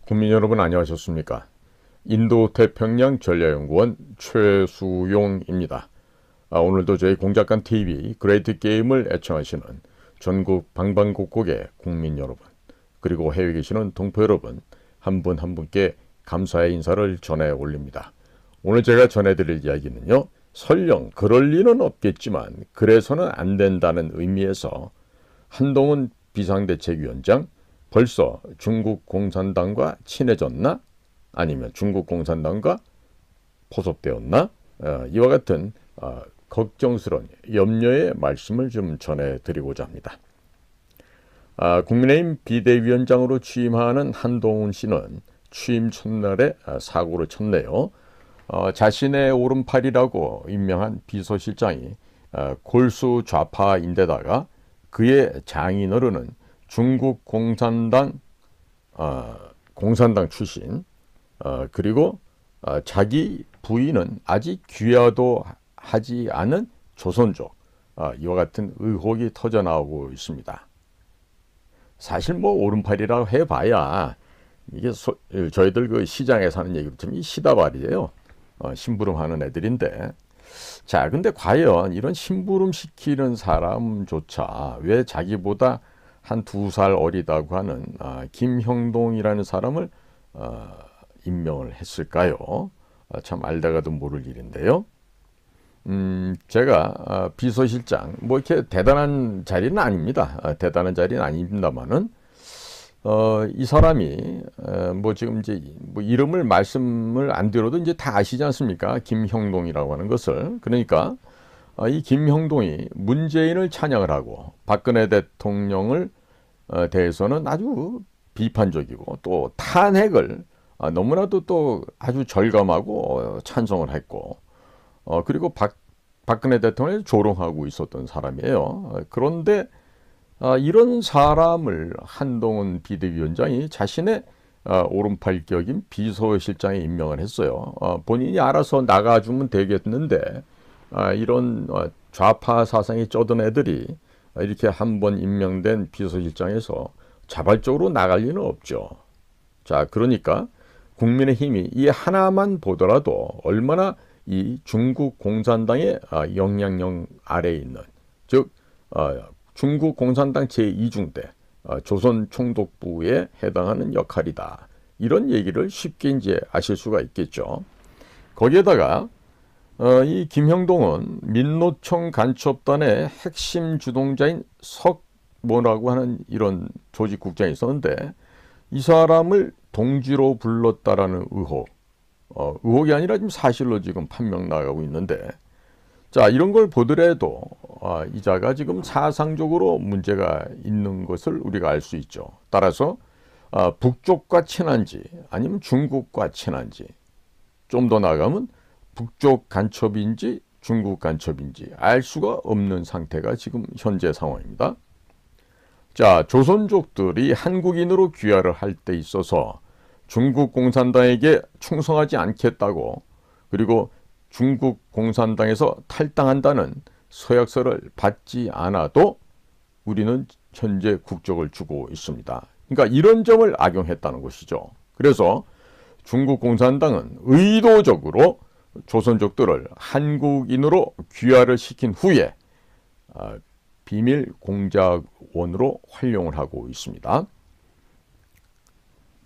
국민 여러분 안녕하셨습니까? 인도태평양 전략연구원 최수용입니다. 오늘도 저희 공작관 TV 그레이트 게임을 애청하시는 전국 방방곡곡의 국민 여러분, 그리고 해외에 계시는 동포 여러분 한 분 한 분께 감사의 인사를 전해 올립니다. 오늘 제가 전해드릴 이야기는요, 설령 그럴 리는 없겠지만 그래서는 안 된다는 의미에서 한동훈 비상대책위원장 벌써 중국 공산당과 친해졌나? 아니면 중국 공산당과 포섭되었나? 이와 같은 걱정스러운 염려의 말씀을 좀 전해드리고자 합니다. 국민의힘 비대위원장으로 취임하는 한동훈 씨는 취임 첫날에 사고를 쳤네요. 자신의 오른팔이라고 임명한 비서실장이 골수 좌파인데다가 그의 장인어른은 중국 공산당 출신, 그리고 자기 부인은 아직 귀화도 하지 않은 조선족, 이와 같은 의혹이 터져나오고 있습니다. 사실 뭐 오른팔이라고 해봐야 이게 저희들 그 시장에 사는 얘기로 치면 시다발이에요. 심부름하는 애들인데, 자, 근데 과연 이런 심부름 시키는 사람조차 왜 자기보다 한 2살 어리다고 하는 김형동이라는 사람을 임명을 했을까요? 참 알다가도 모를 일인데요. 제가 비서실장 뭐 이렇게 대단한 자리는 아닙니다. 대단한 자리는 아닙니다만은 이 사람이 뭐 지금 이제 뭐 이름을 말씀을 안 드려도 이제 다 아시지 않습니까? 김형동이라고 하는 것을. 그러니까 이 김형동이 문재인을 찬양을 하고 박근혜 대통령을 대해서는 아주 비판적이고 또 탄핵을 너무나도 또 아주 절감하고 찬성을 했고, 그리고 박근혜 대통령을 조롱하고 있었던 사람이에요. 그런데 이런 사람을 한동훈 비대위원장이 자신의 오른팔격인 비서실장에 임명을 했어요. 본인이 알아서 나가주면 되겠는데 이런 좌파 사상이 쩌든 애들이 이렇게 한번 임명된 비서실장에서 자발적으로 나갈 리는 없죠. 자, 그러니까 국민의힘이 이 하나만 보더라도 얼마나 이 중국 공산당의 영향력 아래에 있는, 즉 중국 공산당 제2중대 조선 총독부에 해당하는 역할이다, 이런 얘기를 쉽게 이제 아실 수가 있겠죠. 거기에다가 이 김형동은 민노총 간첩단의 핵심 주동자인 석모라고 하는 이런 조직국장이 있었는데, 이 사람을 동지로 불렀다라는 의혹이 아니라 지금 사실로 지금 판명 나가고 있는데, 자, 이런 걸 보더라도 이자가 지금 사상적으로 문제가 있는 것을 우리가 알 수 있죠. 따라서 북쪽과 친한지 아니면 중국과 친한지, 좀 더 나아가면 북쪽 간첩인지 중국 간첩인지 알 수가 없는 상태가 지금 현재 상황입니다. 자, 조선족들이 한국인으로 귀화를 할 때 있어서 중국 공산당에게 충성하지 않겠다고, 그리고 중국 공산당에서 탈당한다는 서약서를 받지 않아도 우리는 현재 국적을 주고 있습니다. 그러니까 이런 점을 악용했다는 것이죠. 그래서 중국 공산당은 의도적으로 조선족들을 한국인으로 귀화를 시킨 후에 비밀 공작원으로 활용을 하고 있습니다.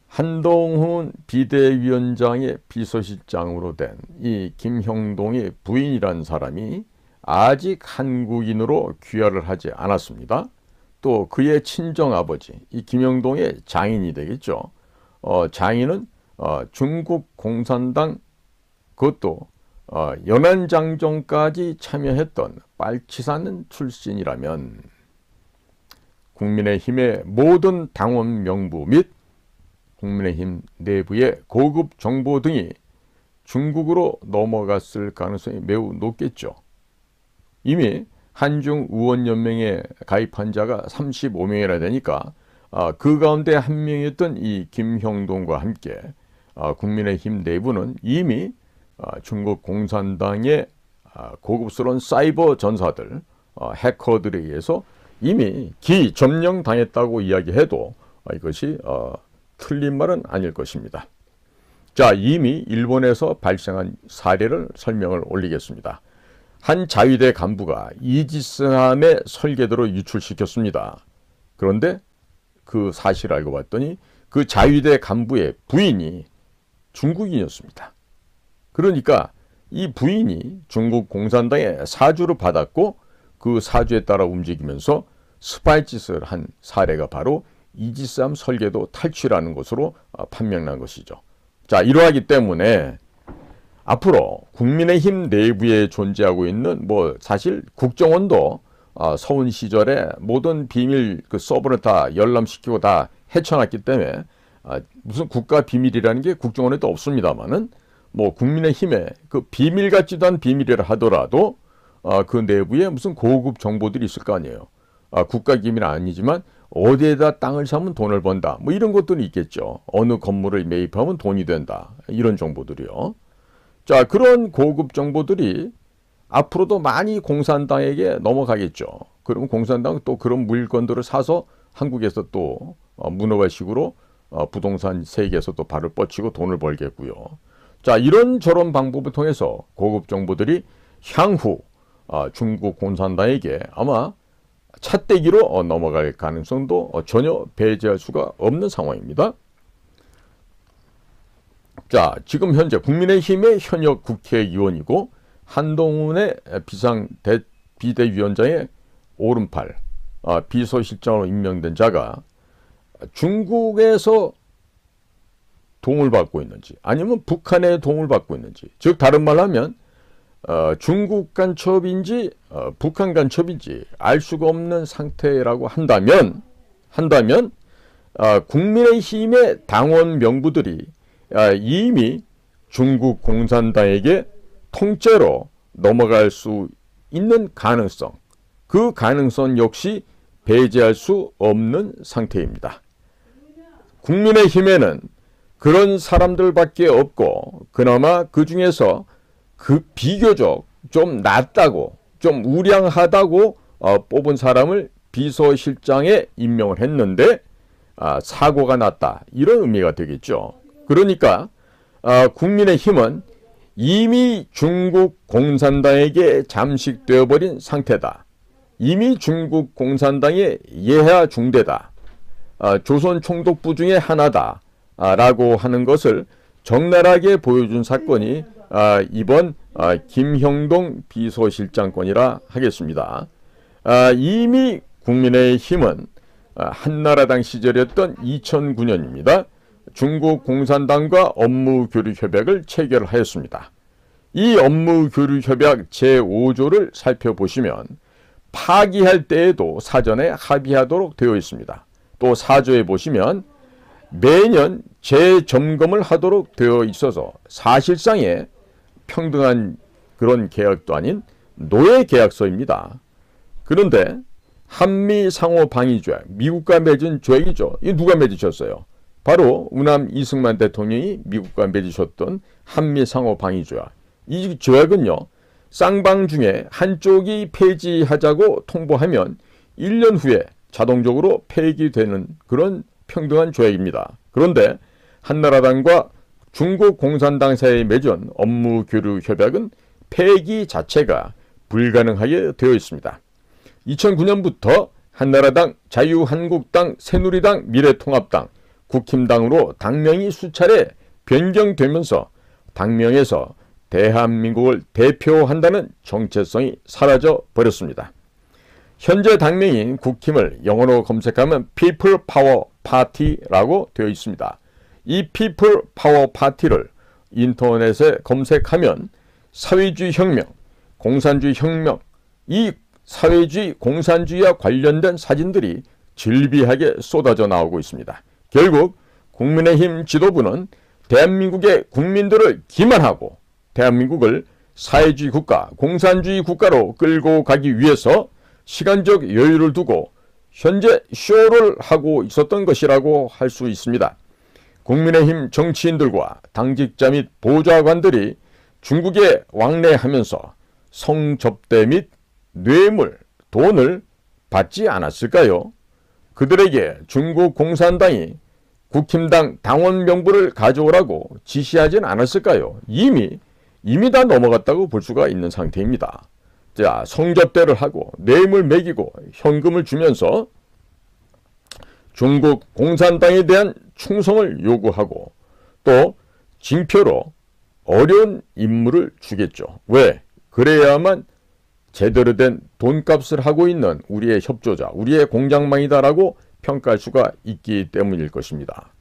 한동훈 비대위원장의 비서실장으로 된 이 김형동의 부인이라는 사람이 아직 한국인으로 귀화를 하지 않았습니다. 또 그의 친정아버지, 이 김형동의 장인이 되겠죠. 장인은 중국 공산당, 그것도 연안장정까지 참여했던 빨치산 출신이라면 국민의힘의 모든 당원 명부 및 국민의힘 내부의 고급 정보 등이 중국으로 넘어갔을 가능성이 매우 높겠죠. 이미 한중 의원연맹에 가입한 자가 35명이나 되니까 그 가운데 한 명이었던 이 김형동과 함께 국민의힘 내부는 이미 중국 공산당의 고급스러운 사이버 전사들, 해커들에 의해서 이미 기점령당했다고 이야기해도 이것이 틀린 말은 아닐 것입니다. 자, 이미 일본에서 발생한 사례를 설명을 올리겠습니다. 한 자위대 간부가 이지스함의 설계도로 유출시켰습니다. 그런데 그 사실을 알고 봤더니 그 자위대 간부의 부인이 중국인이었습니다. 그러니까 이 부인이 중국 공산당의 사주를 받았고 그 사주에 따라 움직이면서 스파이 짓을 한 사례가 바로 이지스함 설계도 탈취라는 것으로 판명난 것이죠. 자, 이러하기 때문에 앞으로 국민의힘 내부에 존재하고 있는 사실 국정원도 서훈 시절에 모든 비밀 그 서버를 다 열람시키고 다 헤쳐놨기 때문에 무슨 국가 비밀이라는 게 국정원에도 없습니다만은 국민의힘에 그 비밀 같지도 않은 비밀이라 하더라도 그 내부에 무슨 고급 정보들이 있을 거 아니에요. 국가 기밀은 아니지만 어디에다 땅을 사면 돈을 번다. 이런 것들이 있겠죠. 어느 건물을 매입하면 돈이 된다. 이런 정보들이요. 자, 그런 고급 정보들이 앞으로도 많이 공산당에게 넘어가겠죠. 그럼 공산당은 또 그런 물건들을 사서 한국에서 또 문어발식으로 부동산 세계에서 또 발을 뻗치고 돈을 벌겠고요. 자, 이런저런 방법을 통해서 고급 정보들이 향후 중국 공산당에게 아마 찻대기로 넘어갈 가능성도 전혀 배제할 수가 없는 상황입니다. 자, 지금 현재 국민의힘의 현역 국회의원이고 한동훈의 비대위원장의 오른팔 비서실장으로 임명된 자가 중국에서 도움을 받고 있는지 아니면 북한의 도움을 받고 있는지, 즉 다른 말로 하면 중국 간첩인지 북한 간첩인지 알 수가 없는 상태라고 한다면 국민의힘의 당원 명부들이 이미 중국 공산당에게 통째로 넘어갈 수 있는 가능성, 그 가능성 역시 배제할 수 없는 상태입니다. 국민의힘에는 그런 사람들밖에 없고 그나마 그 중에서 그 비교적 좀 낫다고 좀 우량하다고 뽑은 사람을 비서실장에 임명을 했는데 사고가 났다, 이런 의미가 되겠죠. 그러니까 국민의힘은 이미 중국 공산당에게 잠식되어버린 상태다. 이미 중국 공산당의 예하 중대다. 조선 총독부 중에 하나다. 라고 하는 것을 적나라하게 보여준 사건이 이번 김형동 비서실장건이라 하겠습니다. 이미 국민의힘은 한나라당 시절이었던 2009년입니다. 중국 공산당과 업무교류협약을 체결하였습니다. 이 업무교류협약 제5조를 살펴보시면 파기할 때에도 사전에 합의하도록 되어 있습니다. 또 4조에 보시면 매년 재점검을 하도록 되어 있어서 사실상의 평등한 그런 계약도 아닌 노예 계약서입니다. 그런데 한미 상호 방위 조약, 미국과 맺은 조약이죠. 이 누가 맺으셨어요? 바로 우남 이승만 대통령이 미국과 맺으셨던 한미 상호 방위 조약. 이 조약은요, 쌍방 중에 한쪽이 폐지하자고 통보하면 1년 후에 자동적으로 폐기되는 그런 평등한 조약입니다. 그런데 한나라당과 중국 공산당 사이에 맺은 업무교류협약은 폐기 자체가 불가능하게 되어 있습니다. 2009년부터 한나라당, 자유한국당, 새누리당, 미래통합당, 국힘당으로 당명이 수차례 변경되면서 당명에서 대한민국을 대표한다는 정체성이 사라져 버렸습니다. 현재 당명인 국힘을 영어로 검색하면 People Power Party라고 되어 있습니다. 이 People Power Party를 인터넷에 검색하면 사회주의 혁명, 공산주의 혁명, 이 사회주의, 공산주의와 관련된 사진들이 질비하게 쏟아져 나오고 있습니다. 결국 국민의힘 지도부는 대한민국의 국민들을 기만하고 대한민국을 사회주의 국가, 공산주의 국가로 끌고 가기 위해서 시간적 여유를 두고 현재 쇼를 하고 있었던 것이라고 할 수 있습니다. 국민의힘 정치인들과 당직자 및 보좌관들이 중국에 왕래하면서 성접대 및 뇌물, 돈을 받지 않았을까요? 그들에게 중국 공산당이 국힘당 당원 명부를 가져오라고 지시하진 않았을까요? 이미 다 넘어갔다고 볼 수가 있는 상태입니다. 자, 성접대를 하고 뇌물 매기고 현금을 주면서 중국 공산당에 대한 충성을 요구하고 또 징표로 어려운 임무를 주겠죠. 왜? 그래야만 제대로 된 돈값을 하고 있는 우리의 협조자, 우리의 공작망이다라고 평가할 수가 있기 때문일 것입니다.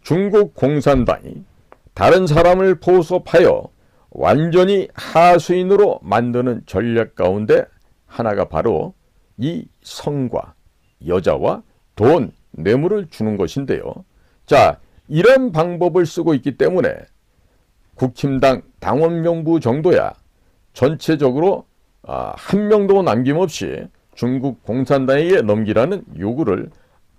중국 공산당이 다른 사람을 포섭하여 완전히 하수인으로 만드는 전략 가운데 하나가 바로 이 성과 여자와 돈, 뇌물을 주는 것인데요. 자, 이런 방법을 쓰고 있기 때문에 국힘당 당원 명부 정도야 전체적으로 한 명도 남김없이 중국 공산당에게 넘기라는 요구를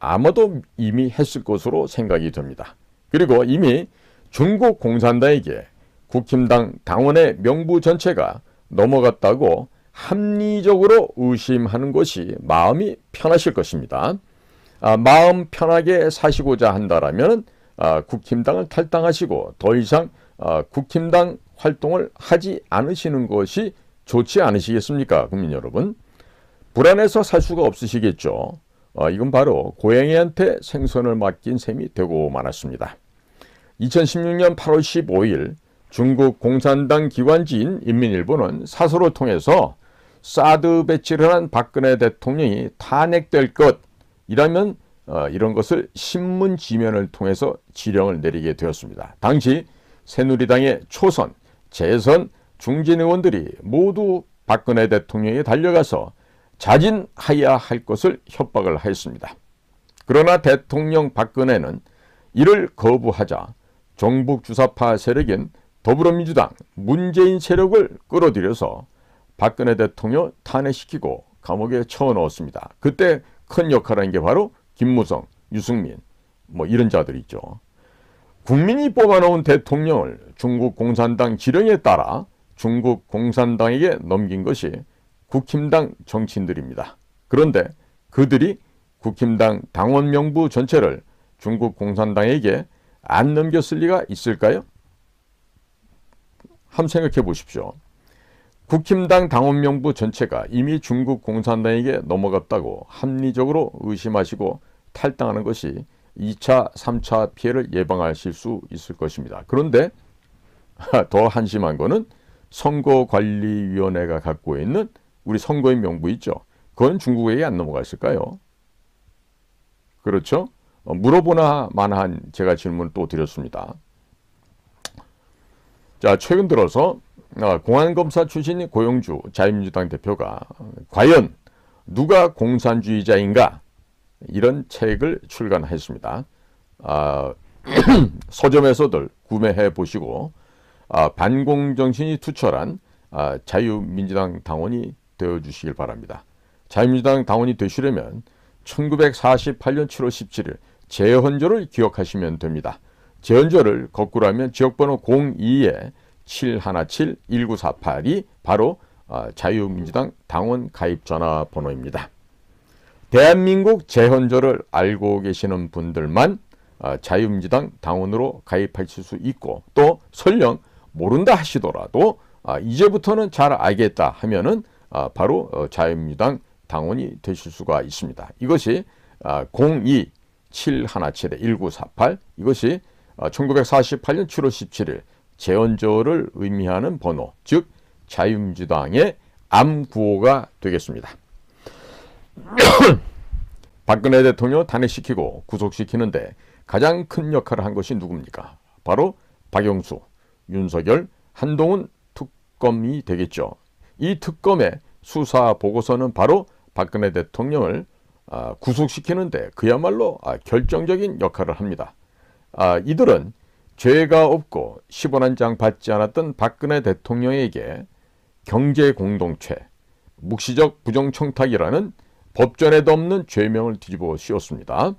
아마도 이미 했을 것으로 생각이 됩니다. 그리고 이미 중국 공산당에게 국힘당 당원의 명부 전체가 넘어갔다고 합리적으로 의심하는 것이 마음이 편하실 것입니다. 마음 편하게 사시고자 한다라면 국힘당을 탈당하시고 더 이상 국힘당 활동을 하지 않으시는 것이 좋지 않으시겠습니까? 국민 여러분. 불안해서 살 수가 없으시겠죠. 이건 바로 고양이한테 생선을 맡긴 셈이 되고 말았습니다. 2016년 8월 15일 중국 공산당 기관지인 인민일보는 사설을 통해서 사드 배치를 한 박근혜 대통령이 탄핵될 것이라면 이런 것을 신문 지면을 통해서 지령을 내리게 되었습니다. 당시 새누리당의 초선, 재선, 중진 의원들이 모두 박근혜 대통령에 달려가서 자진하여야 할 것을 협박을 하였습니다. 그러나 대통령 박근혜는 이를 거부하자 종북 주사파 세력인 더불어민주당, 문재인 세력을 끌어들여서 박근혜 대통령 탄핵시키고 감옥에 쳐넣었습니다. 그때 큰 역할을 한 게 바로 김무성, 유승민 이런 자들이 있죠. 국민이 뽑아놓은 대통령을 중국 공산당 지령에 따라 중국 공산당에게 넘긴 것이 국힘당 정치인들입니다. 그런데 그들이 국힘당 당원 명부 전체를 중국 공산당에게 안 넘겼을 리가 있을까요? 한번 생각해 보십시오. 국힘당 당원 명부 전체가 이미 중국 공산당에게 넘어갔다고 합리적으로 의심하시고 탈당하는 것이 2차, 3차 피해를 예방하실 수 있을 것입니다. 그런데 더 한심한 거는 선거관리위원회가 갖고 있는 우리 선거인 명부 있죠. 그건 중국에게 안 넘어갔을까요? 그렇죠? 물어보나 마나한 제가 질문을 또 드렸습니다. 자, 최근 들어서 공안검사 출신인 고영주 자유민주당 대표가 과연 누가 공산주의자인가 이런 책을 출간했습니다. 서점에서들 구매해 보시고 반공정신이 투철한 자유민주당 당원이 되어주시길 바랍니다. 자유민주당 당원이 되시려면 1948년 7월 17일 제헌조를 기억하시면 됩니다. 제헌조를 거꾸로 하면 지역번호 02-717-1948이 바로 자유민주당 당원 가입 전화번호입니다. 대한민국 제헌조를 알고 계시는 분들만 자유민주당 당원으로 가입하실 수 있고 또 설령 모른다 하시더라도 이제부터는 잘 알겠다 하면은 바로 자유민주당 당원이 되실 수가 있습니다. 이것이 02-717-1948 이것이 1948년 7월 17일 제헌조를 의미하는 번호, 즉 자유민주당의 암구호가 되겠습니다. 박근혜 대통령 탄핵시키고 구속시키는데 가장 큰 역할을 한 것이 누굽니까? 바로 박영수, 윤석열, 한동훈 특검이 되겠죠. 이 특검의 수사 보고서는 바로 박근혜 대통령을 구속시키는데 그야말로 결정적인 역할을 합니다. 이들은 죄가 없고 10원 한 장 받지 않았던 박근혜 대통령에게 경제공동체, 묵시적 부정청탁이라는 법전에도 없는 죄명을 뒤집어 씌웠습니다.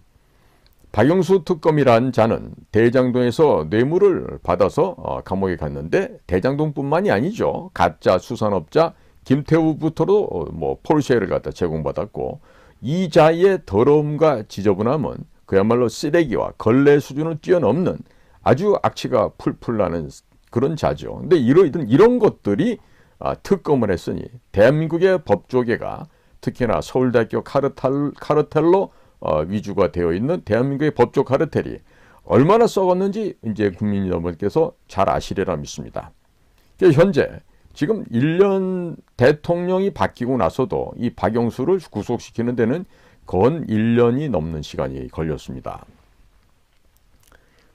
박영수 특검이란 자는 대장동에서 뇌물을 받아서 감옥에 갔는데 대장동뿐만이 아니죠. 가짜 수산업자 김태우부터도 포르쉐를 갖다 제공받았고 이 자의 더러움과 지저분함은 그야말로 쓰레기와 걸레 수준을 뛰어넘는 아주 악취가 풀풀 나는 그런 자죠. 근데 이런 것들이 특검을 했으니 대한민국의 법조계가 특히나 서울대학교 카르텔로 위주가 되어 있는 대한민국의 법조 카르텔이 얼마나 썩었는지 이제 국민 여러분께서 잘 아시리라 믿습니다. 현재 지금 1년 대통령이 바뀌고 나서도 이 박영수를 구속시키는 데는 건 1년이 넘는 시간이 걸렸습니다.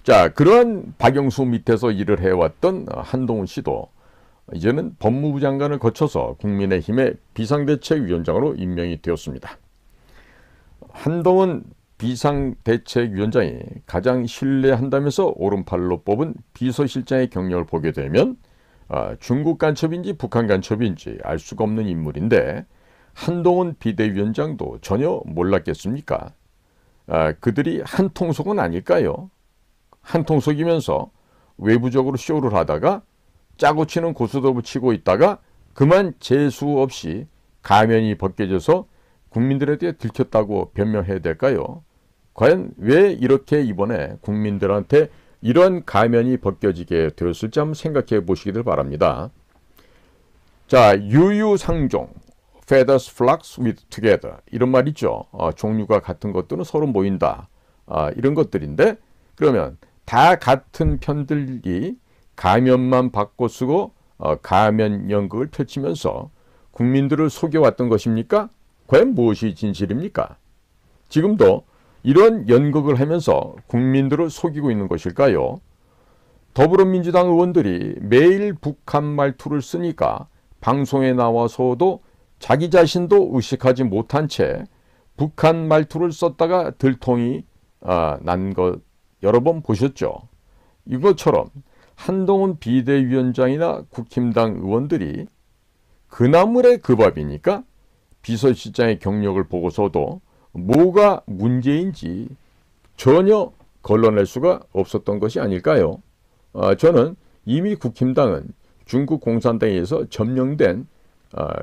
자, 그러한 박영수 밑에서 일을 해왔던 한동훈 씨도 이제는 법무부 장관을 거쳐서 국민의힘의 비상대책위원장으로 임명이 되었습니다. 한동훈 비상대책위원장이 가장 신뢰한다면서 오른팔로 뽑은 비서실장의 경력을 보게 되면 중국 간첩인지 북한 간첩인지 알 수가 없는 인물인데 한동훈 비대위원장도 전혀 몰랐겠습니까? 그들이 한통속은 아닐까요? 한통속이면서 외부적으로 쇼를 하다가 짜고 치는 고스톱을 치고 있다가 그만 재수 없이 가면이 벗겨져서 국민들에 들켰다고 변명해야 될까요? 과연 왜 이렇게 이번에 국민들한테 이런 가면이 벗겨지게 되었을지 한번 생각해 보시기를 바랍니다. 자, 유유상종, feathers flocks with together 이런 말 있죠. 종류가 같은 것들은 서로 모인다. 이런 것들인데 그러면 다 같은 편들이 가면만 바꿔 쓰고 가면 연극을 펼치면서 국민들을 속여왔던 것입니까? 과연 무엇이 진실입니까? 지금도 이런 연극을 하면서 국민들을 속이고 있는 것일까요? 더불어민주당 의원들이 매일 북한 말투를 쓰니까 방송에 나와서도 자기 자신도 의식하지 못한 채 북한 말투를 썼다가 들통이 난 것 여러 번 보셨죠? 이것처럼 한동훈 비대위원장이나 국힘당 의원들이 그나물의 그 밥이니까 비서실장의 경력을 보고서도 뭐가 문제인지 전혀 걸러낼 수가 없었던 것이 아닐까요? 저는 이미 국힘당은 중국 공산당에 의해서 점령된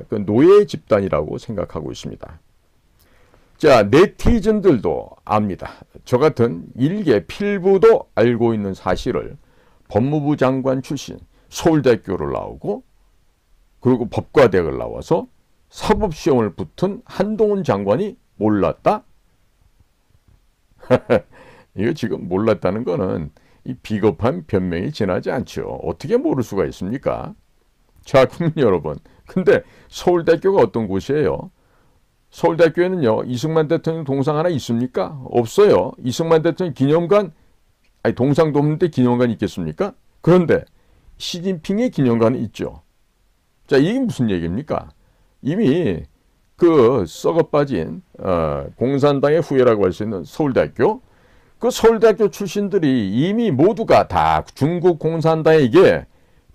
그 노예 집단이라고 생각하고 있습니다. 자, 네티즌들도 압니다. 저 같은 일개 필부도 알고 있는 사실을 법무부 장관 출신 서울대학교를 나오고 그리고 법과대학을 나와서 사법시험을 붙은 한동훈 장관이 몰랐다? 이거 지금 몰랐다는 거는 이 비겁한 변명이 지나지 않죠. 어떻게 모를 수가 있습니까? 자, 국민 여러분. 근데 서울대학교가 어떤 곳이에요? 서울대학교에는요, 이승만 대통령 동상 하나 있습니까? 없어요. 이승만 대통령 기념관, 아니 동상도 없는데 기념관이 있겠습니까? 그런데 시진핑의 기념관이 있죠. 자, 이게 무슨 얘기입니까? 이미 그 썩어빠진 공산당의 후예라고 할 수 있는 서울대학교, 그 서울대학교 출신들이 이미 모두가 다 중국 공산당에게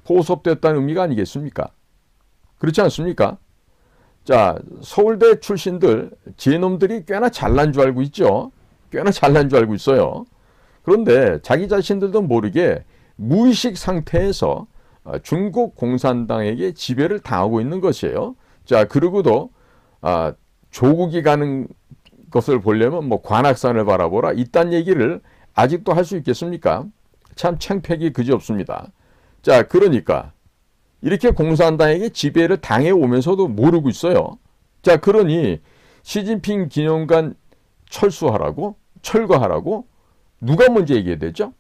포섭됐다는 의미가 아니겠습니까? 그렇지 않습니까? 자, 서울대 출신들, 제놈들이 꽤나 잘난 줄 알고 있죠. 꽤나 잘난 줄 알고 있어요. 그런데 자기 자신들도 모르게 무의식 상태에서 중국 공산당에게 지배를 당하고 있는 것이에요. 자, 그리고도 조국이 가는 것을 보려면 뭐 관악산을 바라보라 이딴 얘기를 아직도 할 수 있겠습니까? 참 창피하기 그지없습니다. 자, 그러니까 이렇게 공산당에게 지배를 당해 오면서도 모르고 있어요. 자, 그러니 시진핑 기념관 철거하라고 누가 먼저 얘기해야 되죠?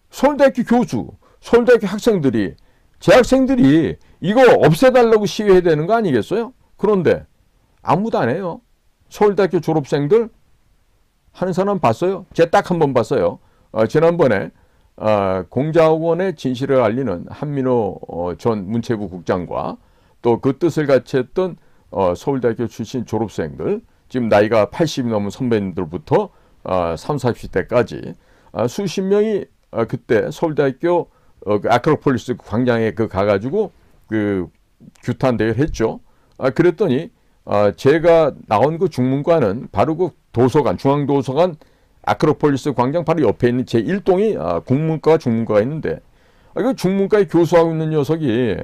서울대학교 교수, 서울대학교 학생들이, 재학생들이 이거 없애달라고 시위해야 되는 거 아니겠어요? 그런데 아무도 안 해요. 서울대학교 졸업생들 하는 사람 봤어요? 제가 딱 한 번 봤어요. 지난번에 공자학원의 진실을 알리는 한민호 전 문체부 국장과 또 그 뜻을 같이 했던 서울대학교 출신 졸업생들, 지금 나이가 80이 넘은 선배님들부터 30, 40대까지 수십 명이 그때 서울대학교 아크로폴리스 광장에 가가지고 그 규탄 대회를 했죠. 그랬더니 제가 나온 그 중문관은 바로 그 도서관, 중앙도서관 아크로폴리스 광장 바로 옆에 있는 제1동이 국문과와 중문과가 있는데 그 중문과에 교수하고 있는 녀석이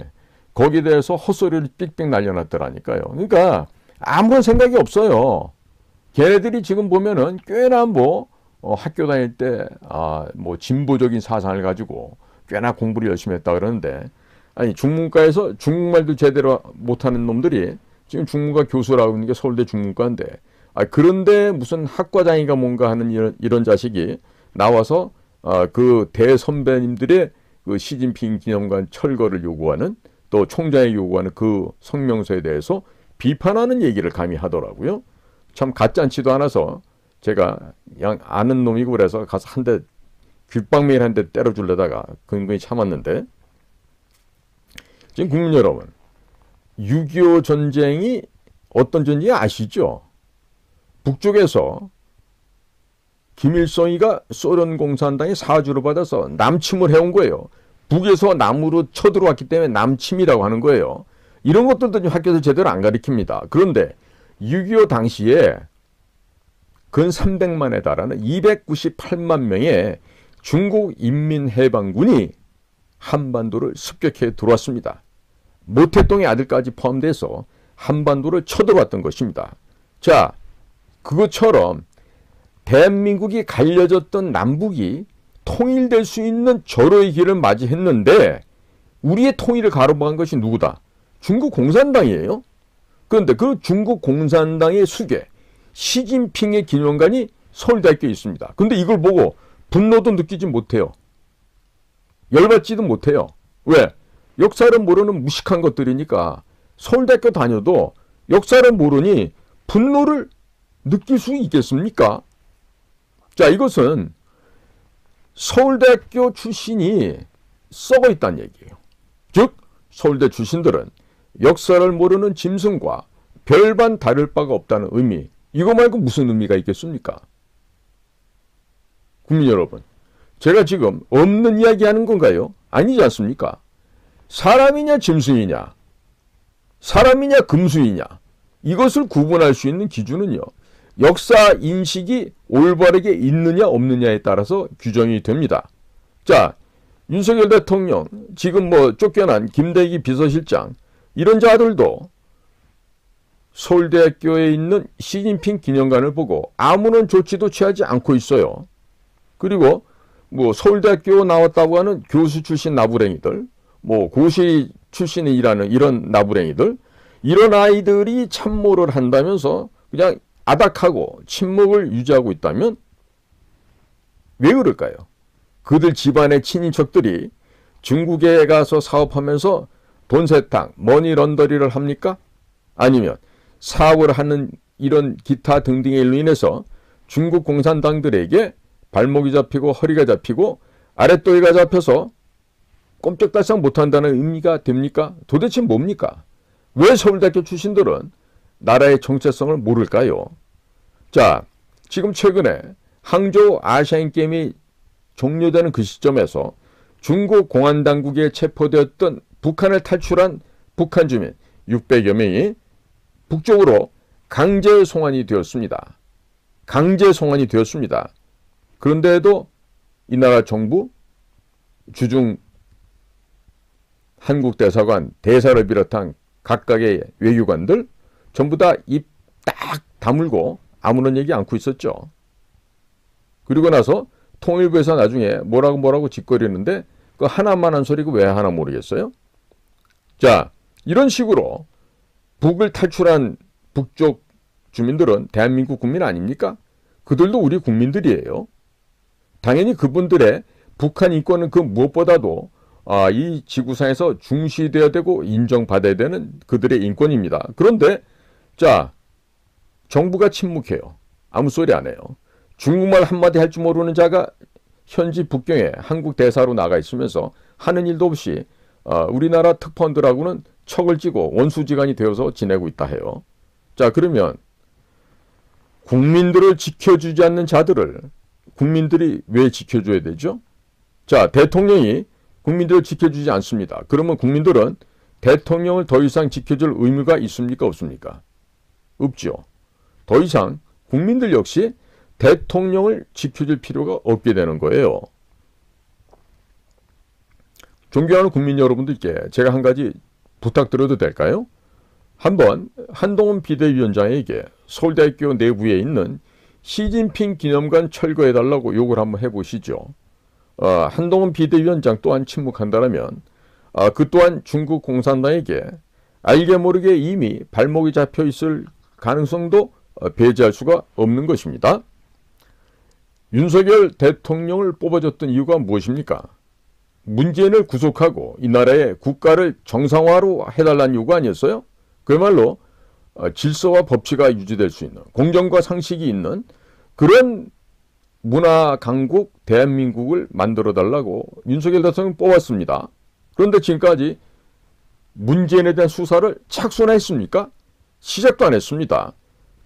거기에 대해서 헛소리를 삑삑 날려놨더라니까요. 그러니까 아무런 생각이 없어요. 걔네들이 지금 보면은 꽤나 뭐 학교 다닐 때 뭐 진보적인 사상을 가지고 꽤나 공부를 열심히 했다 그러는데, 아니 중문과에서 중국말도 제대로 못하는 놈들이 지금 중문과 교수라고 있는 게 서울대 중문과인데, 그런데 무슨 학과장이가 뭔가 하는 이런 자식이 나와서 그 대선배님들의 그 시진핑 기념관 철거를 요구하는, 또 총장이 요구하는 그 성명서에 대해서 비판하는 얘기를 감히 하더라고요. 참 가짜치도 않아서 제가 그냥 아는 놈이고 그래서 가서 한 대, 귓방맹이 한 대 때려주려다가 근근히 참았는데, 지금 국민 여러분, 6.25 전쟁이 어떤 전쟁이 아시죠? 북쪽에서 김일성이가 소련 공산당의 사주를 받아서 남침을 해온 거예요. 북에서 남으로 쳐들어왔기 때문에 남침이라고 하는 거예요. 이런 것들도 학교에서 제대로 안 가르칩니다. 그런데 6.25 당시에 근 300만에 달하는 298만 명의 중국 인민해방군이 한반도를 습격해 들어왔습니다. 모태똥의 아들까지 포함돼서 한반도를 쳐들어왔던 것입니다. 자, 그것처럼 대한민국이 갈려졌던 남북이 통일될 수 있는 절호의 길을 맞이했는데, 우리의 통일을 가로막은 것이 누구다? 중국 공산당이에요. 그런데 그 중국 공산당의 수괴, 시진핑의 기념관이 서울대학교에 있습니다. 근데 이걸 보고 분노도 느끼지 못해요. 열받지도 못해요. 왜? 역사를 모르는 무식한 것들이니까. 서울대학교 다녀도 역사를 모르니 분노를 느낄 수 있겠습니까? 자, 이것은 서울대학교 출신이 썩어 있다는 얘기예요. 즉, 서울대 출신들은 역사를 모르는 짐승과 별반 다를 바가 없다는 의미. 이거 말고 무슨 의미가 있겠습니까? 국민 여러분, 제가 지금 없는 이야기 하는 건가요? 아니지 않습니까? 사람이냐 짐승이냐, 사람이냐 금수이냐, 이것을 구분할 수 있는 기준은요, 역사 인식이 올바르게 있느냐 없느냐에 따라서 규정이 됩니다. 자, 윤석열 대통령, 지금 뭐 쫓겨난 김대기 비서실장, 이런 자들도 서울대학교에 있는 시진핑 기념관을 보고 아무런 조치도 취하지 않고 있어요. 그리고 뭐 서울대학교 나왔다고 하는 교수 출신 나부랭이들, 뭐 고시 출신에 일하는 이런 나부랭이들, 이런 아이들이 참모를 한다면서 그냥 아닥하고 침묵을 유지하고 있다면 왜 그럴까요? 그들 집안의 친인척들이 중국에 가서 사업하면서 돈 세탁, 머니 런더리를 합니까? 아니면 사업을 하는 이런 기타 등등의 일로 인해서 중국 공산당들에게 발목이 잡히고 허리가 잡히고 아랫도리가 잡혀서 꼼짝달싹 못한다는 의미가 됩니까? 도대체 뭡니까? 왜 서울대학교 출신들은 나라의 정체성을 모를까요? 자, 지금 최근에 항저우 아시안게임이 종료되는 그 시점에서 중국 공안당국에 체포되었던 북한을 탈출한 북한 주민 600여 명이 북쪽으로 강제 송환이 되었습니다. 강제 송환이 되었습니다. 그런데도 이 나라 정부, 주중 한국대사관, 대사를 비롯한 각각의 외교관들 전부 다 입 딱 다물고 아무런 얘기 않고 있었죠. 그리고 나서 통일부에서 나중에 뭐라고 짓거리는데 그 하나만 한 소리고 왜 하나 모르겠어요? 자, 이런 식으로 북을 탈출한 북쪽 주민들은 대한민국 국민 아닙니까? 그들도 우리 국민들이에요. 당연히 그분들의 북한 인권은 그 무엇보다도 이 지구상에서 중시되어야 되고 인정받아야 되는 그들의 인권입니다. 그런데 자, 정부가 침묵해요. 아무 소리 안 해요. 중국말 한마디 할 줄 모르는 자가 현지 북경에 한국 대사로 나가 있으면서 하는 일도 없이 우리나라 특파원들하고는 척을 찌고 원수지간이 되어서 지내고 있다 해요. 자, 그러면 국민들을 지켜주지 않는 자들을 국민들이 왜 지켜줘야 되죠? 자, 대통령이 국민들을 지켜주지 않습니다. 그러면 국민들은 대통령을 더 이상 지켜줄 의무가 있습니까? 없습니까? 없죠. 더 이상 국민들 역시 대통령을 지켜줄 필요가 없게 되는 거예요. 존경하는 국민 여러분들께 제가 한 가지 부탁드려도 될까요? 한번 한동훈 비대위원장에게 서울대학교 내부에 있는 시진핑 기념관 철거해달라고 요구를 한번 해보시죠. 한동훈 비대위원장 또한 침묵한다면 그 또한 중국 공산당에게 알게 모르게 이미 발목이 잡혀 있을 가능성도 배제할 수가 없는 것입니다. 윤석열 대통령을 뽑아줬던 이유가 무엇입니까? 문재인을 구속하고 이 나라의 국가를 정상화로 해달라는 요구 아니었어요? 그야말로 질서와 법치가 유지될 수 있는, 공정과 상식이 있는 그런 문화 강국 대한민국을 만들어달라고 윤석열 대통령 뽑았습니다. 그런데 지금까지 문재인에 대한 수사를 착수나 했습니까? 시작도 안 했습니다.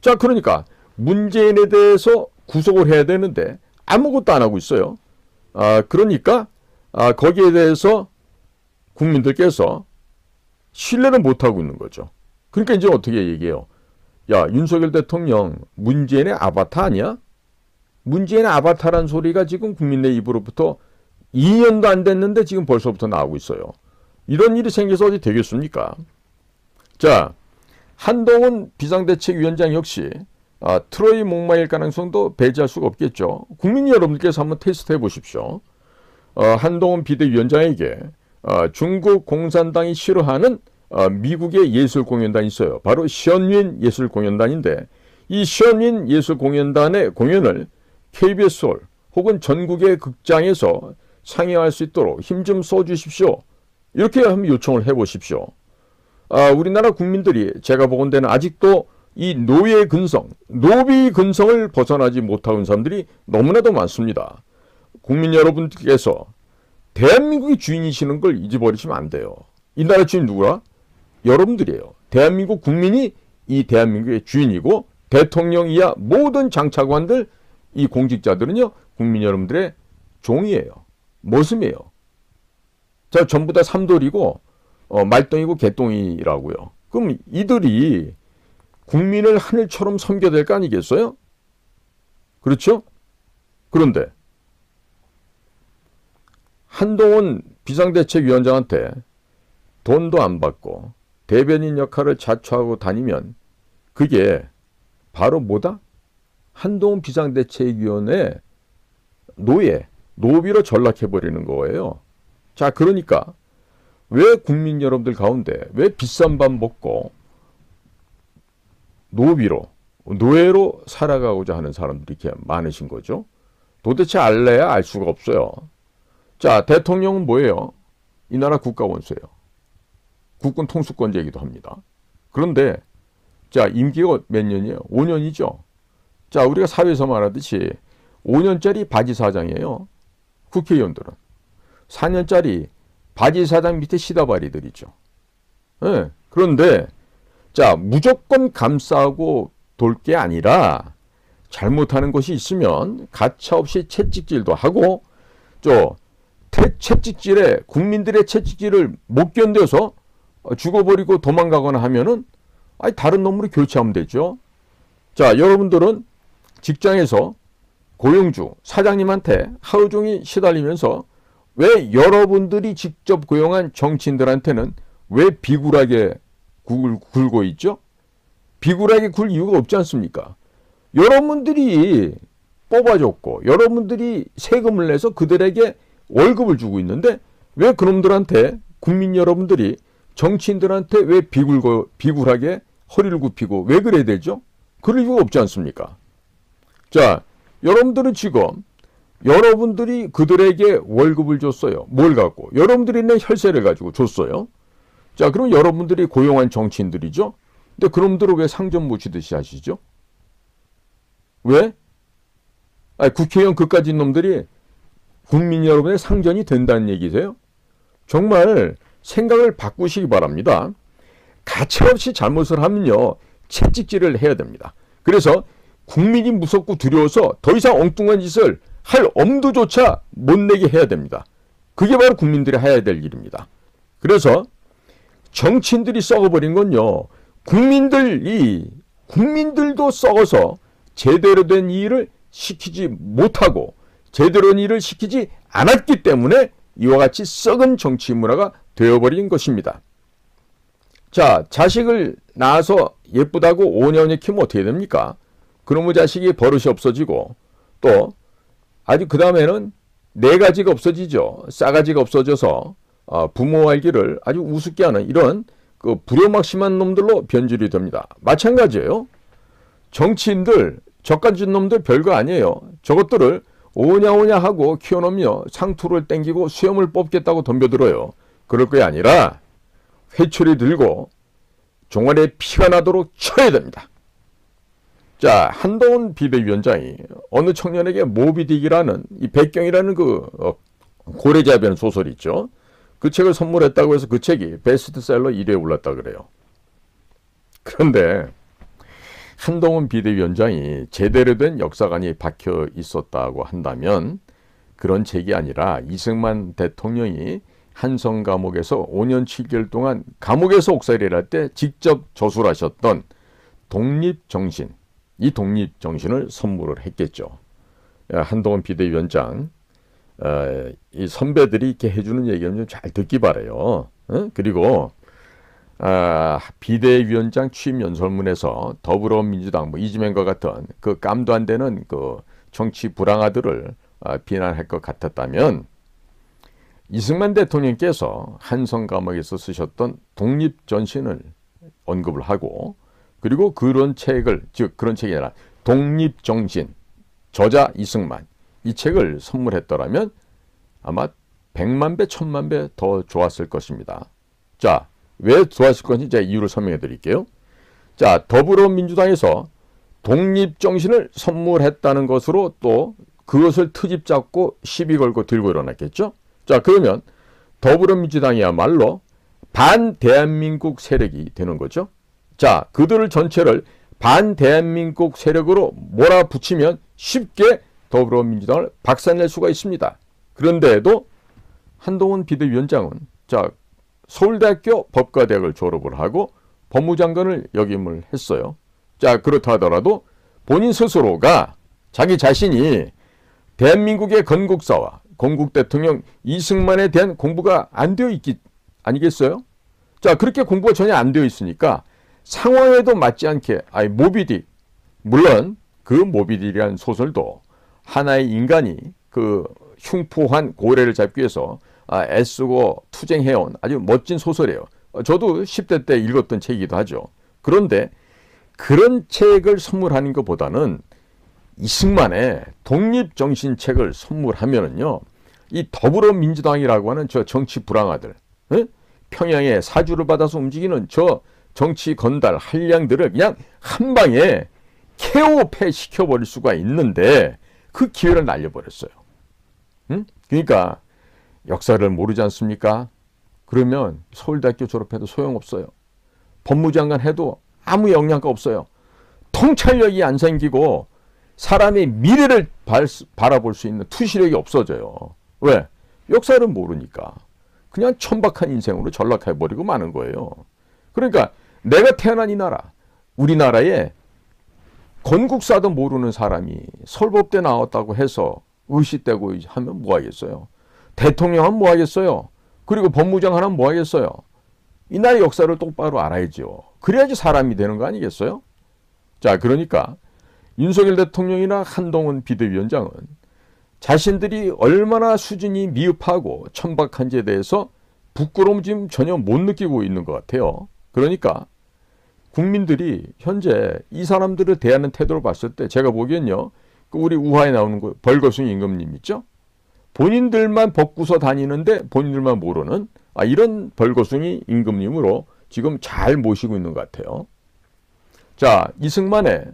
자, 그러니까 문재인에 대해서 구속을 해야 되는데 아무것도 안 하고 있어요. 그러니까 거기에 대해서 국민들께서 신뢰를 못하고 있는 거죠. 그러니까 이제 어떻게 얘기해요? 야, 윤석열 대통령 문재인의 아바타 아니야? 문재인의 아바타란 소리가 지금 국민의 입으로부터 2년도 안 됐는데 지금 벌써부터 나오고 있어요. 이런 일이 생겨서 어디 되겠습니까? 자, 한동훈 비상대책위원장 역시 트로이 목마일 가능성도 배제할 수가 없겠죠. 국민 여러분께서 한번 테스트 해보십시오. 한동훈 비대위원장에게 중국 공산당이 싫어하는 미국의 예술공연단이 있어요. 바로 시언윈 예술공연단인데 이 시언윈 예술공연단의 공연을 KBS 홀 혹은 전국의 극장에서 상영할 수 있도록 힘 좀 써주십시오. 이렇게 한번 요청을 해보십시오. 우리나라 국민들이 제가 보건대는 아직도 이 노예 근성, 노비 근성을 벗어나지 못하고 있는 사람들이 너무나도 많습니다. 국민 여러분께서 대한민국의 주인이시는 걸 잊어버리시면 안 돼요. 이 나라 주인 누구라? 여러분들이에요. 대한민국 국민이 이 대한민국의 주인이고 대통령이야 모든 장차관들, 이 공직자들은요 국민 여러분들의 종이에요. 머슴이에요. 자, 전부 다 삼돌이고 말똥이고 개똥이라고요. 그럼 이들이 국민을 하늘처럼 섬겨야 될 거 아니겠어요? 그렇죠? 그런데 한동훈 비상대책위원장한테 돈도 안 받고 대변인 역할을 자처하고 다니면 그게 바로 뭐다? 한동훈 비상대책위원회 노비로 전락해버리는 거예요. 자, 그러니까 왜 국민 여러분들 가운데 왜 비싼 밥 먹고 노예로 살아가고자 하는 사람들이 이렇게 많으신 거죠? 도대체 알래야 알 수가 없어요. 자, 대통령은 뭐예요? 이 나라 국가원수예요. 국군 통수권자이기도 합니다. 그런데 자, 임기가 몇 년이에요? 5년이죠. 자, 우리가 사회에서 말하듯이 5년짜리 바지사장이에요. 국회의원들은. 4년짜리 바지사장 밑에 시다바리들이죠. 네. 그런데 자, 무조건 감싸고 돌 게 아니라 잘못하는 것이 있으면 가차없이 채찍질도 하고 채찍질에 국민들의 채찍질을 못 견뎌서 죽어버리고 도망가거나 하면은 다른 놈으로 교체하면 되죠. 자, 여러분들은 직장에서 고용주 사장님한테 하루 종일 시달리면서 왜 여러분들이 직접 고용한 정치인들한테는 왜 비굴하게 굴고 있죠? 비굴하게 굴 이유가 없지 않습니까? 여러분들이 뽑아줬고 여러분들이 세금을 내서 그들에게 월급을 주고 있는데 왜 그놈들한테 국민 여러분들이 정치인들한테 왜 비굴하게 허리를 굽히고 왜 그래야 되죠? 그럴 이유가 없지 않습니까? 자, 여러분들은 지금 여러분들이 그들에게 월급을 줬어요. 뭘 갖고? 여러분들이 낸 혈세를 가지고 줬어요. 자, 그럼 여러분들이 고용한 정치인들이죠. 근데 그놈들을 왜 상전 모치듯이 하시죠? 왜? 국회의원 그까짓 놈들이 국민 여러분의 상전이 된다는 얘기세요? 정말 생각을 바꾸시기 바랍니다. 가차없이 잘못을 하면요 채찍질을 해야 됩니다. 그래서 국민이 무섭고 두려워서 더 이상 엉뚱한 짓을 할 엄두조차 못 내게 해야 됩니다. 그게 바로 국민들이 해야 될 일입니다. 그래서 정치인들이 썩어버린 건요 국민들도 썩어서 제대로 된 일을 시키지 못하고 제대로 된 일을 시키지 않았기 때문에 이와 같이 썩은 정치 문화가 되어버린 것입니다. 자, 자식을 낳아서 예쁘다고 오냐오냐 키우면 어떻게 됩니까? 그놈의 자식이 버릇이 없어지고 또 아주 그 다음에는 네 가지가 없어지죠. 싸가지가 없어져서 부모 알기를 아주 우습게 하는 이런 그 불효막심한 놈들로 변질이 됩니다. 마찬가지예요. 정치인들 저같은 놈들 별거 아니에요. 저것들을 오냐오냐 하고 키워놓으며 상투를 땡기고 수염을 뽑겠다고 덤벼들어요. 그럴 게 아니라 회초리 들고 종아리에 피가 나도록 쳐야 됩니다. 자, 한동훈 비대위원장이 어느 청년에게 모비딕이라는 이 백경이라는 그 고래자변 소설이 있죠. 그 책을 선물했다고 해서 그 책이 베스트셀러 1위에 올랐다 그래요. 그런데 한동훈 비대위원장이 제대로 된 역사관이 박혀 있었다고 한다면 그런 책이 아니라 이승만 대통령이 한성 감옥에서 5년 7개월 동안 감옥에서 옥살이를 할 때 직접 저술하셨던 독립정신, 이 독립정신을 선물을 했겠죠. 한동훈 비대위원장, 이 선배들이 이렇게 해주는 얘기는 좀 잘 듣기 바라요. 그리고 비대위원장 취임 연설문에서 더불어민주당 이재명과 같은 그 깜도 안 되는 그 정치 불황아들을 비난할 것 같았다면 이승만 대통령께서 한성 감옥에서 쓰셨던 독립전신을 언급을 하고 그리고 그런 책을 즉 그런 책이 아니라 독립정신 저자 이승만 이 책을 선물했더라면 아마 100만 배, 1000만 배 더 좋았을 것입니다. 자, 왜 좋았을 건지 제가 이유를 설명해 드릴게요. 자, 더불어민주당에서 독립정신을 선물했다는 것으로 또 그것을 트집 잡고 시비 걸고 들고 일어났겠죠. 자, 그러면 더불어민주당이야말로 반대한민국 세력이 되는 거죠. 자, 그들을 전체를 반대한민국 세력으로 몰아붙이면 쉽게 더불어민주당을 박살낼 수가 있습니다. 그런데도 한동훈 비대위원장은 자, 서울대학교 법과대학을 졸업을 하고 법무장관을 역임을 했어요. 자, 그렇다 하더라도 본인 스스로가 자기 자신이 대한민국의 건국사와 건국 대통령 이승만에 대한 공부가 안 되어 있기 아니겠어요? 자, 그렇게 공부가 전혀 안 되어 있으니까 상황에도 맞지 않게 모비딕, 물론 그 모비딕이라는 소설도 하나의 인간이 그 흉포한 고래를 잡기 위해서 애쓰고 투쟁해온 아주 멋진 소설이에요. 저도 10대 때 읽었던 책이기도 하죠. 그런데 그런 책을 선물하는 것보다는 이승만의 독립정신 책을 선물하면은요, 이 더불어민주당이라고 하는 저 정치 불황아들, 평양에 사주를 받아서 움직이는 저 정치 건달 한량들을 그냥 한 방에 KO 시켜버릴 수가 있는데 그 기회를 날려버렸어요. 그러니까 역사를 모르지 않습니까? 그러면 서울대학교 졸업해도 소용없어요. 법무장관 해도 아무 영향가 없어요. 통찰력이 안 생기고 사람의 미래를 바라볼 수 있는 투시력이 없어져요. 왜? 역사를 모르니까. 그냥 천박한 인생으로 전락해버리고 마는 거예요. 그러니까 내가 태어난 이 나라, 우리나라에 건국사도 모르는 사람이 서울법대 나왔다고 해서 의시되고 하면 뭐 하겠어요? 대통령 하면 뭐 하겠어요? 그리고 법무장 하면 뭐 하겠어요? 이 나라의 역사를 똑바로 알아야죠. 그래야지 사람이 되는 거 아니겠어요? 자, 그러니까 윤석열 대통령이나 한동훈 비대위원장은 자신들이 얼마나 수준이 미흡하고 천박한지에 대해서 부끄러움 지금 전혀 못 느끼고 있는 것 같아요. 그러니까 국민들이 현재 이 사람들을 대하는 태도를 봤을 때 제가 보기엔요, 우리 우화에 나오는 거 벌거숭이 임금님 있죠? 본인들만 벗고서 다니는데 본인들만 모르는 이런 벌거숭이 임금님으로 지금 잘 모시고 있는 것 같아요. 자, 이승만의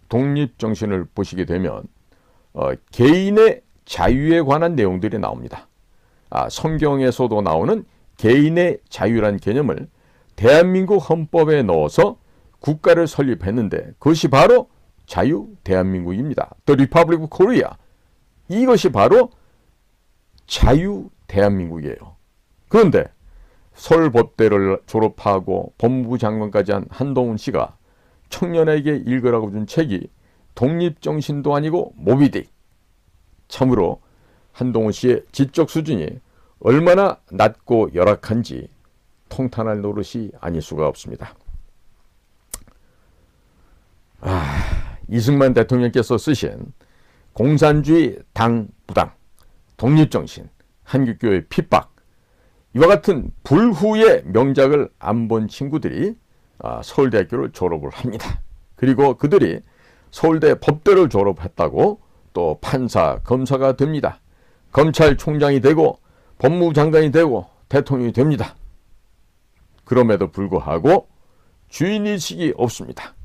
독립정신을 보시게 되면 개인의 자유에 관한 내용들이 나옵니다. 성경에서도 나오는 개인의 자유란 개념을 대한민국 헌법에 넣어서 국가를 설립했는데 그것이 바로 자유 대한민국입니다. The Republic of Korea. 이것이 바로 자유 대한민국이에요. 그런데 서울법대를 졸업하고 법무부 장관까지 한 한동훈 씨가 청년에게 읽으라고 준 책이 독립정신도 아니고 모비딕. 참으로 한동훈 씨의 지적 수준이 얼마나 낮고 열악한지 통탄할 노릇이 아닐 수가 없습니다. 이승만 대통령께서 쓰신 공산주의 당부당, 독립정신, 한국교회 핍박, 이와 같은 불후의 명작을 안 본 친구들이 서울대학교를 졸업을 합니다. 그리고 그들이 서울대 법대를 졸업했다고 또 판사, 검사가 됩니다. 검찰총장이 되고 법무장관이 되고 대통령이 됩니다. 그럼에도 불구하고 주인의식이 없습니다.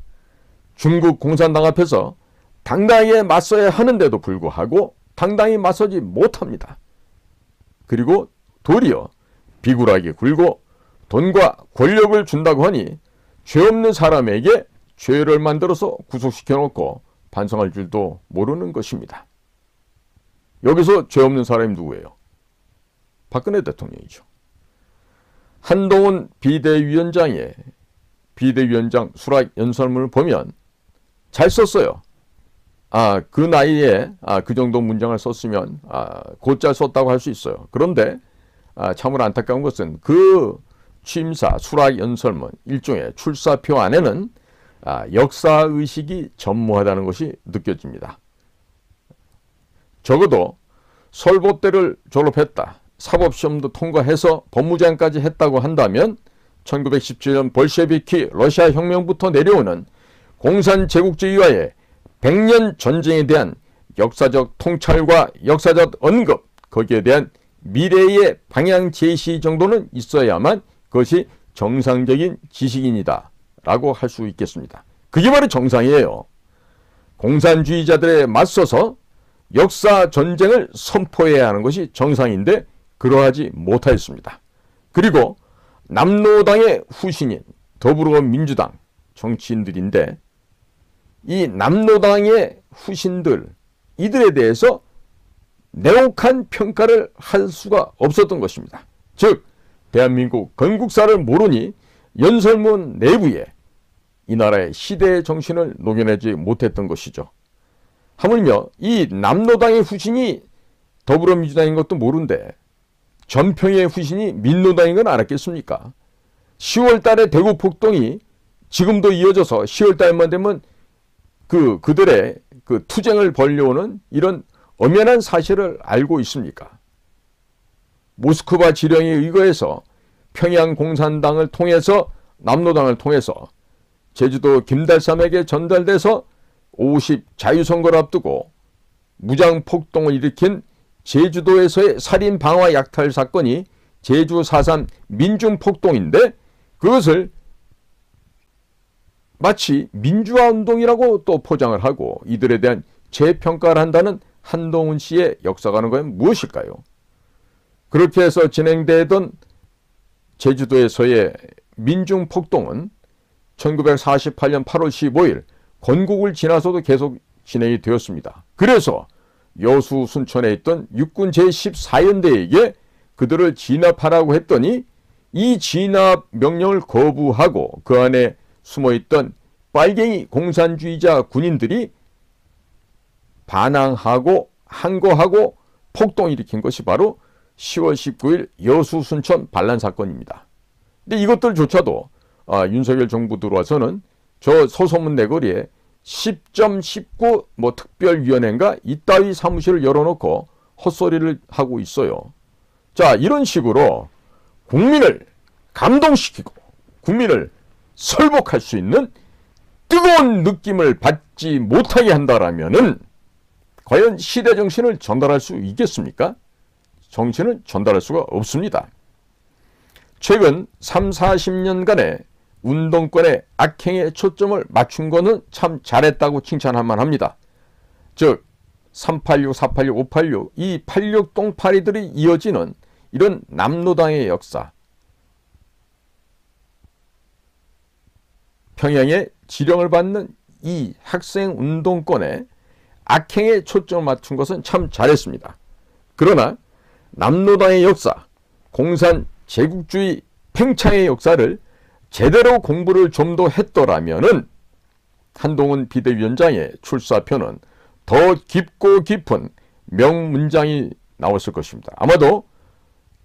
중국 공산당 앞에서 당당하게 맞서야 하는데도 불구하고 당당히 맞서지 못합니다. 그리고 도리어 비굴하게 굴고 돈과 권력을 준다고 하니 죄 없는 사람에게 죄를 만들어서 구속시켜 놓고 반성할 줄도 모르는 것입니다. 여기서 죄 없는 사람이 누구예요? 박근혜 대통령이죠. 한동훈 비대위원장의 비대위원장 수락 연설문을 보면 잘 썼어요. 그 나이에 그 정도 문장을 썼으면 곧잘 썼다고 할 수 있어요. 그런데 참으로 안타까운 것은 그 취임사 수락 연설문 일종의 출사표 안에는 역사의식이 전무하다는 것이 느껴집니다. 적어도 서울법대를 졸업했다, 사법시험도 통과해서 법무장까지 했다고 한다면 1917년 볼셰비키 러시아 혁명부터 내려오는 공산제국주의와의 100년 전쟁에 대한 역사적 통찰과 역사적 언급, 거기에 대한 미래의 방향 제시 정도는 있어야만 그것이 정상적인 지식인이다 라고 할 수 있겠습니다. 그게 바로 정상이에요. 공산주의자들에 맞서서 역사 전쟁을 선포해야 하는 것이 정상인데 그러하지 못하였습니다. 그리고 남로당의 후신인 더불어민주당 정치인들인데 이 남로당의 후신들, 이들에 대해서 냉혹한 평가를 할 수가 없었던 것입니다. 즉 대한민국 건국사를 모르니 연설문 내부에 이 나라의 시대의 정신을 녹여내지 못했던 것이죠. 하물며 이 남로당의 후신이 더불어민주당인 것도 모른데 전평의 후신이 민노당인 건 알았겠습니까? 10월 달에 대구 폭동이 지금도 이어져서 10월 달만 되면 그들의 그 투쟁을 벌려오는 이런 엄연한 사실을 알고 있습니까? 모스크바 지령에 의거해서 평양 공산당을 통해서 남로당을 통해서 제주도 김달삼에게 전달돼서 50 자유선거를 앞두고 무장폭동을 일으킨 제주도에서의 살인방화 약탈 사건이 제주 4.3 민중폭동인데 그것을 마치 민주화운동이라고 또 포장을 하고 이들에 대한 재평가를 한다는 한동훈 씨의 역사관은 과연 무엇일까요? 그렇게 해서 진행되던 제주도에서의 민중폭동은 1948년 8월 15일 건국을 지나서도 계속 진행이 되었습니다. 그래서 여수 순천에 있던 육군 제14연대에게 그들을 진압하라고 했더니 이 진압 명령을 거부하고 그 안에 숨어있던 빨갱이 공산주의자 군인들이 반항하고 항거하고 폭동을 일으킨 것이 바로 10월 19일 여수 순천 반란 사건입니다. 근데 이것들조차도 윤석열 정부 들어와서는 저 서소문 내거리에 10.19 특별위원회인가 이따위 사무실을 열어놓고 헛소리를 하고 있어요. 자, 이런 식으로 국민을 감동시키고 국민을 설복할 수 있는 뜨거운 느낌을 받지 못하게 한다라면은 과연 시대 정신을 전달할 수 있겠습니까? 정신을 전달할 수가 없습니다. 최근 3, 40년간의 운동권의 악행에 초점을 맞춘 거는 참 잘했다고 칭찬할 만합니다. 즉 386, 486, 586 이 86동파리들이 이어지는 이런 남로당의 역사, 평양에 지령을 받는 이 학생운동권의 악행에 초점을 맞춘 것은 참 잘했습니다. 그러나 남로당의 역사, 공산 제국주의 팽창의 역사를 제대로 공부를 좀 더 했더라면은 한동훈 비대위원장의 출사표는 더 깊고 깊은 명문장이 나왔을 것입니다. 아마도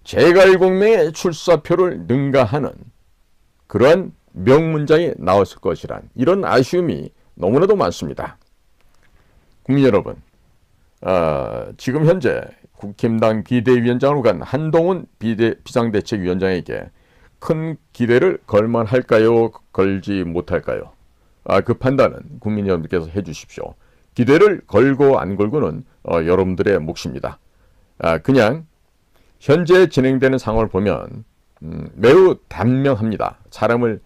제갈공명의 출사표를 능가하는 그러한 명문장이 나왔을 것이란 이런 아쉬움이 너무나도 많습니다. 국민 여러분, 지금 현재 국힘당 비대위원장으로 간 한동훈 비상대책위원장에게 큰 기대를 걸만할까요? 걸지 못할까요? 그 판단은 국민 여러분께서 해주십시오. 기대를 걸고 안 걸고는 여러분들의 몫입니다. 그냥 현재 진행되는 상황을 보면 매우 단명합니다. 사람을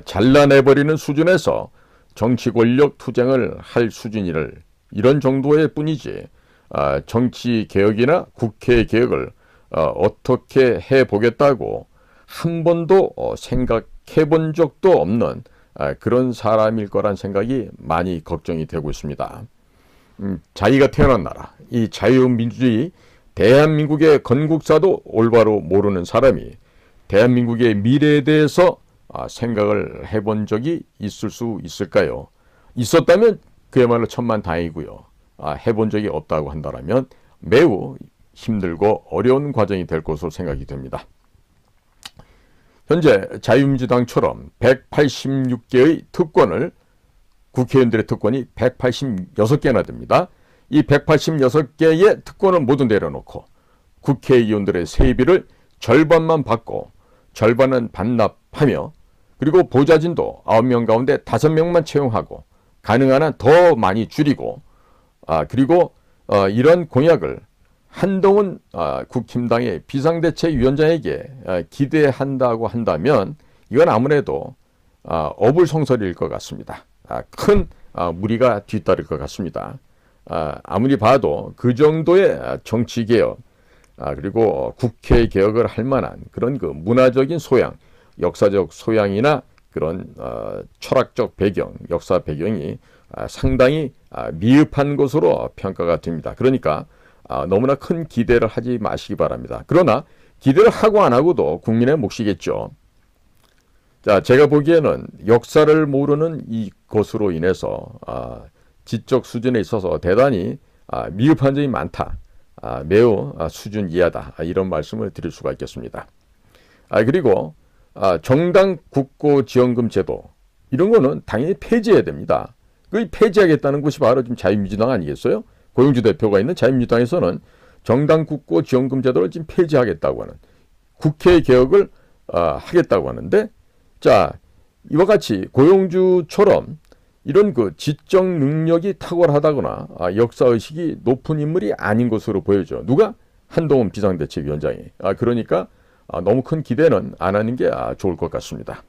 잘라내버리는 수준에서 정치 권력 투쟁을 할 수준이를 이런 정도의 뿐이지 정치 개혁이나 국회 개혁을 어떻게 해보겠다고 한 번도 생각해 본 적도 없는 그런 사람일 거란 생각이 많이 걱정이 되고 있습니다. 자기가 태어난 나라, 이 자유민주주의 대한민국의 건국사도 올바로 모르는 사람이 대한민국의 미래에 대해서 생각을 해본 적이 있을 수 있을까요? 있었다면 그야말로 천만다행이고요. 해본 적이 없다고 한다면 매우 힘들고 어려운 과정이 될 것으로 생각이 됩니다. 현재 자유민주당처럼 186개의 특권을 국회의원들의 특권이 186개나 됩니다. 이 186개의 특권을 모두 내려놓고 국회의원들의 세비를 절반만 받고 절반은 반납하며 그리고 보좌진도 9명 가운데 5명만 채용하고 가능한 한 더 많이 줄이고 그리고 이런 공약을 한동훈 국힘당의 비상대책위원장에게 기대한다고 한다면 이건 아무래도 어불성설일 것 같습니다. 큰 무리가 뒤따를 것 같습니다. 아무리 봐도 그 정도의 정치개혁 그리고 국회 개혁을 할 만한 그런 그 문화적인 소양, 역사적 소양이나 그런 철학적 배경, 역사 배경이 상당히 미흡한 것으로 평가가 됩니다. 그러니까 너무나 큰 기대를 하지 마시기 바랍니다. 그러나 기대를 하고 안 하고도 국민의 몫이겠죠. 자, 제가 보기에는 역사를 모르는 이것으로 인해서 지적 수준에 있어서 대단히 미흡한 점이 많다. 매우 수준 이하다. 이런 말씀을 드릴 수가 있겠습니다. 그리고 정당 국고지원금 제도 이런 거는 당연히 폐지해야 됩니다. 그 폐지하겠다는 것이 바로 지금 자유민주당 아니겠어요? 고영주 대표가 있는 자유민주당에서는 정당 국고지원금 제도를 지금 폐지하겠다고 하는 국회 개혁을 하겠다고 하는데 자 이와 같이 고영주처럼 이런 그 지적 능력이 탁월하다거나 역사의식이 높은 인물이 아닌 것으로 보여져. 누가? 한동훈 비상대책위원장이. 그러니까 너무 큰 기대는 안 하는 게 좋을 것 같습니다.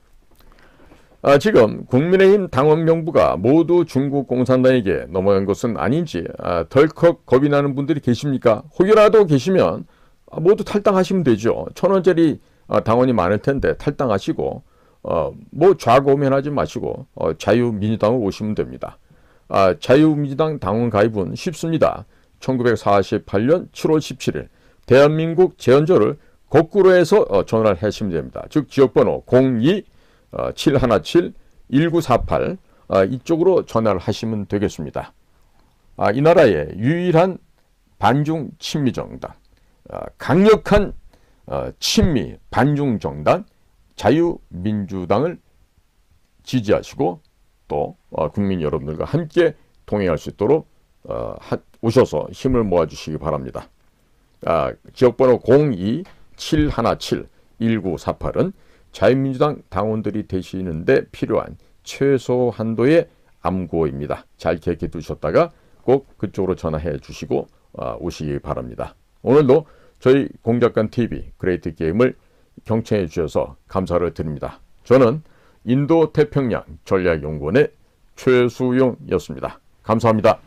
지금 국민의힘 당원 명부가 모두 중국 공산당에게 넘어간 것은 아닌지 덜컥 겁이 나는 분들이 계십니까? 혹여라도 계시면 모두 탈당하시면 되죠. 1,000원짜리 당원이 많을 텐데 탈당하시고 뭐 좌고면하지 마시고 자유민주당으로 오시면 됩니다. 자유민주당 당원 가입은 쉽습니다. 1948년 7월 17일 대한민국 제헌절을 거꾸로 해서 전화를 하시면 됩니다. 즉 지역번호 02-717-1948 이쪽으로 전화를 하시면 되겠습니다. 이 나라의 유일한 반중 친미 정당, 강력한 친미 반중 정당 자유민주당을 지지하시고 또 국민 여러분들과 함께 동행할 수 있도록 오셔서 힘을 모아주시기 바랍니다. 지역번호 02-717-1948은 자유민주당 당원들이 되시는데 필요한 최소 한도의 암구호입니다. 잘 기억해 두셨다가 꼭 그쪽으로 전화해 주시고 오시기 바랍니다. 오늘도 저희 공작관TV 그레이트 게임을 경청해 주셔서 감사를 드립니다. 저는 인도 태평양 전략연구원의 최수용이었습니다. 감사합니다.